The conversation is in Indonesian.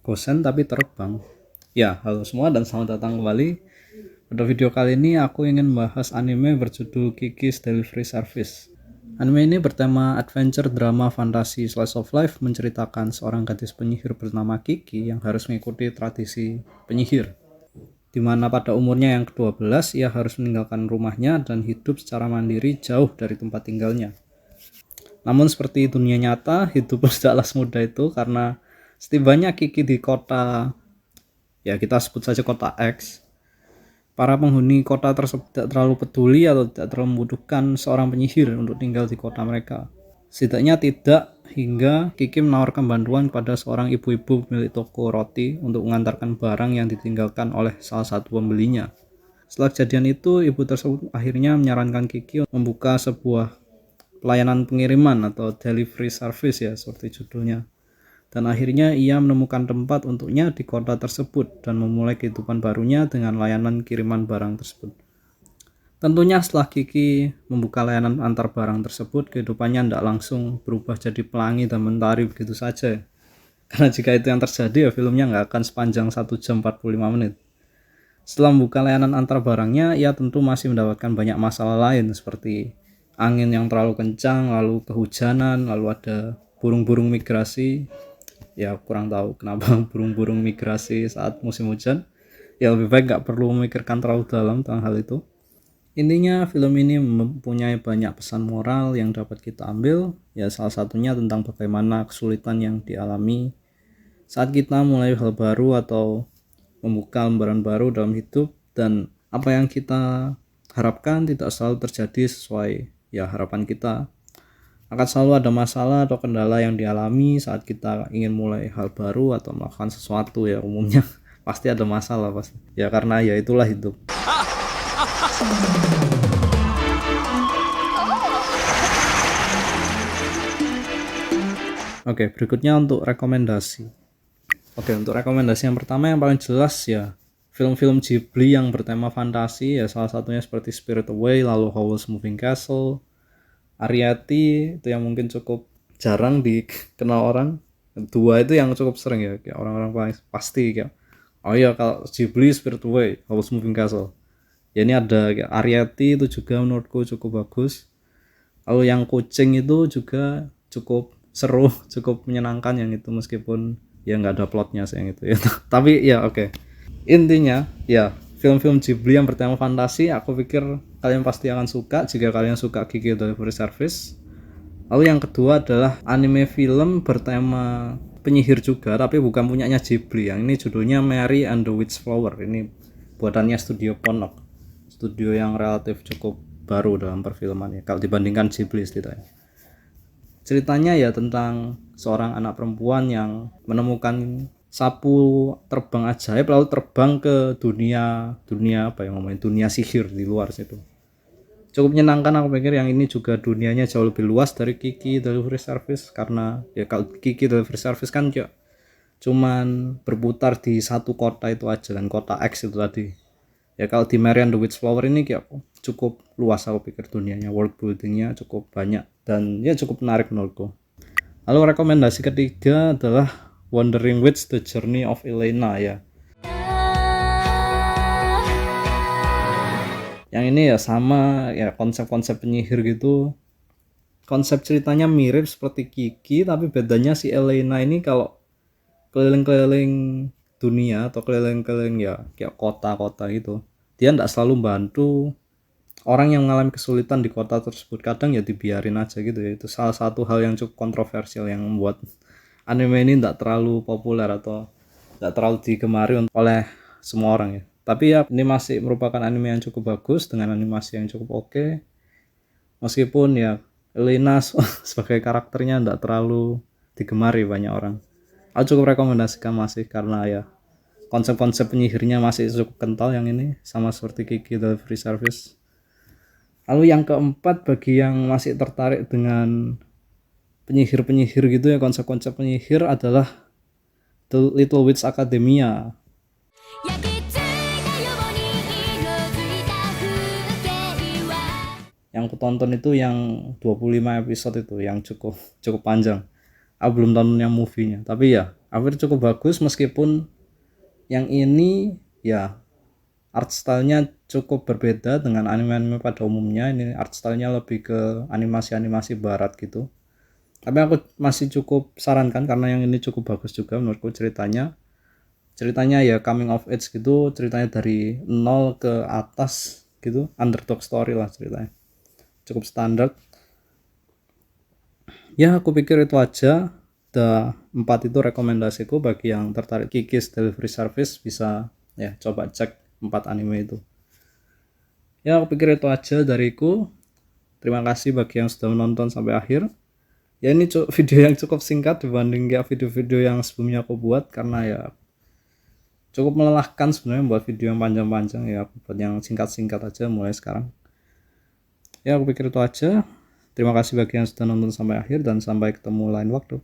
gosen tapi terbang. Ya, halo semua dan selamat datang kembali. Pada video kali ini aku ingin membahas anime berjudul Kiki's Delivery Service. Anime ini bertema adventure, drama, fantasi, slice of life, menceritakan seorang gadis penyihir bernama Kiki yang harus mengikuti tradisi penyihir, di mana pada umurnya yang ke-12 ia harus meninggalkan rumahnya dan hidup secara mandiri jauh dari tempat tinggalnya. Namun seperti dunia nyata, hidup tidaklah semudah itu karena setibanya Kiki di kota, ya kita sebut saja kota X, para penghuni kota tersebut tidak terlalu peduli atau tidak terlalu membutuhkan seorang penyihir untuk tinggal di kota mereka. Setidaknya tidak hingga Kiki menawarkan bantuan kepada seorang ibu-ibu milik toko roti untuk mengantarkan barang yang ditinggalkan oleh salah satu pembelinya. Setelah kejadian itu, ibu tersebut akhirnya menyarankan Kiki membuka sebuah pelayanan pengiriman atau delivery service, ya seperti judulnya. Dan akhirnya ia menemukan tempat untuknya di kota tersebut dan memulai kehidupan barunya dengan layanan kiriman barang tersebut. Tentunya setelah Kiki membuka layanan antar barang tersebut, kehidupannya tidak langsung berubah jadi pelangi dan mentari begitu saja. Karena jika itu yang terjadi, ya filmnya nggak akan sepanjang 1 jam 45 menit. Setelah membuka layanan antar barangnya, ia tentu masih mendapatkan banyak masalah lain seperti angin yang terlalu kencang, lalu kehujanan, lalu ada burung-burung migrasi. Ya kurang tahu kenapa burung-burung migrasi saat musim hujan. Ya lebih baik nggak perlu memikirkan terlalu dalam tentang hal itu. Intinya film ini mempunyai banyak pesan moral yang dapat kita ambil. Ya salah satunya tentang bagaimana kesulitan yang dialami saat kita mulai hal baru atau membuka lembaran baru dalam hidup, dan apa yang kita harapkan tidak selalu terjadi sesuai ya harapan kita. Akan selalu ada masalah atau kendala yang dialami saat kita ingin mulai hal baru atau melakukan sesuatu, ya umumnya pasti ada masalah pasti. Ya karena ya itulah hidup. Oke, berikutnya untuk rekomendasi. Untuk rekomendasi yang pertama yang paling jelas ya film-film Ghibli yang bertema fantasi, ya salah satunya seperti Spirit Away, lalu Howl's Moving Castle, Arrietty itu yang mungkin cukup jarang dikenal orang. Dua itu yang cukup sering ya, kayak orang-orang paling pasti kayak oh iya kalau Ghibli Spirit Away, Howl's Moving Castle. Ya ini ada kayak Arrietty itu juga menurutku cukup bagus. Lalu yang kucing itu juga cukup seru, cukup menyenangkan yang itu meskipun ya nggak ada plotnya sih yang itu ya. Tapi ya oke. Intinya ya film-film Ghibli yang bertema fantasi aku pikir kalian pasti akan suka jika kalian suka Kiki's Delivery Service. Lalu yang kedua adalah anime film bertema penyihir juga tapi bukan punyanya Ghibli. Yang ini judulnya Mary and the Witch Flower. Ini buatannya studio Ponok, studio yang relatif cukup baru dalam perfilman ya kalau dibandingkan Ghibli setidaknya. Ceritanya ya tentang seorang anak perempuan yang menemukan sapu terbang ajaib lalu terbang ke dunia apa yang ngomongin dunia sihir di luar situ. Cukup menyenangkan, aku pikir yang ini juga dunianya jauh lebih luas dari Kiki's Delivery Service karena ya kalau Kiki's Delivery Service kan ya cuman berputar di satu kota itu aja dan kota X itu tadi. Ya kalau di Mary and the Witch Flower ini kayak cukup luas, aku pikir dunianya, world buildingnya cukup banyak dan ya cukup menarik menurutku. Lalu rekomendasi ketiga adalah Wandering Witch: The Journey of Elena ya. Yang ini ya sama ya konsep-konsep penyihir gitu. Konsep ceritanya mirip seperti Kiki tapi bedanya si Elena ini kalau keliling-keliling dunia atau keliling-keliling ya kayak kota-kota gitu, dia tidak selalu bantu orang yang mengalami kesulitan di kota tersebut. Kadang ya dibiarin aja gitu ya. Itu salah satu hal yang cukup kontroversial yang membuat anime ini tidak terlalu populer atau tidak terlalu digemari oleh semua orang ya. Tapi ya ini masih merupakan anime yang cukup bagus dengan animasi yang cukup oke. Meskipun ya Elena sebagai karakternya tidak terlalu digemari banyak orang. Aku cukup rekomendasikan masih karena ya konsep-konsep penyihirnya masih cukup kental yang ini, sama seperti Kiki's Delivery Service. Lalu yang keempat bagi yang masih tertarik dengan penyihir-penyihir gitu ya, konsep-konsep penyihir adalah The Little Witch Academia. Yang kutonton itu yang 25 episode itu yang cukup panjang. Aku belum tonton yang movie-nya, tapi ya Afir cukup bagus meskipun yang ini ya art style-nya cukup berbeda dengan anime-anime pada umumnya. Ini art style-nya lebih ke animasi-animasi barat gitu. Tapi aku masih cukup sarankan karena yang ini cukup bagus juga menurutku ceritanya. Ceritanya ya coming of age gitu, ceritanya dari nol ke atas gitu, underdog story lah ceritanya. Cukup standar. Ya aku pikir itu aja. The 4 itu rekomendasiku bagi yang tertarik Kikis Delivery Service, bisa ya coba cek 4 anime itu. Ya aku pikir itu aja dariku. Terima kasih bagi yang sudah menonton sampai akhir. Ya ini video yang cukup singkat dibanding ya video-video yang sebelumnya aku buat, karena ya cukup melelahkan sebenarnya buat video yang panjang-panjang. Ya aku buat yang singkat-singkat aja mulai sekarang. Ya aku pikir itu aja. Terima kasih bagi yang sudah nonton sampai akhir dan sampai ketemu lain waktu.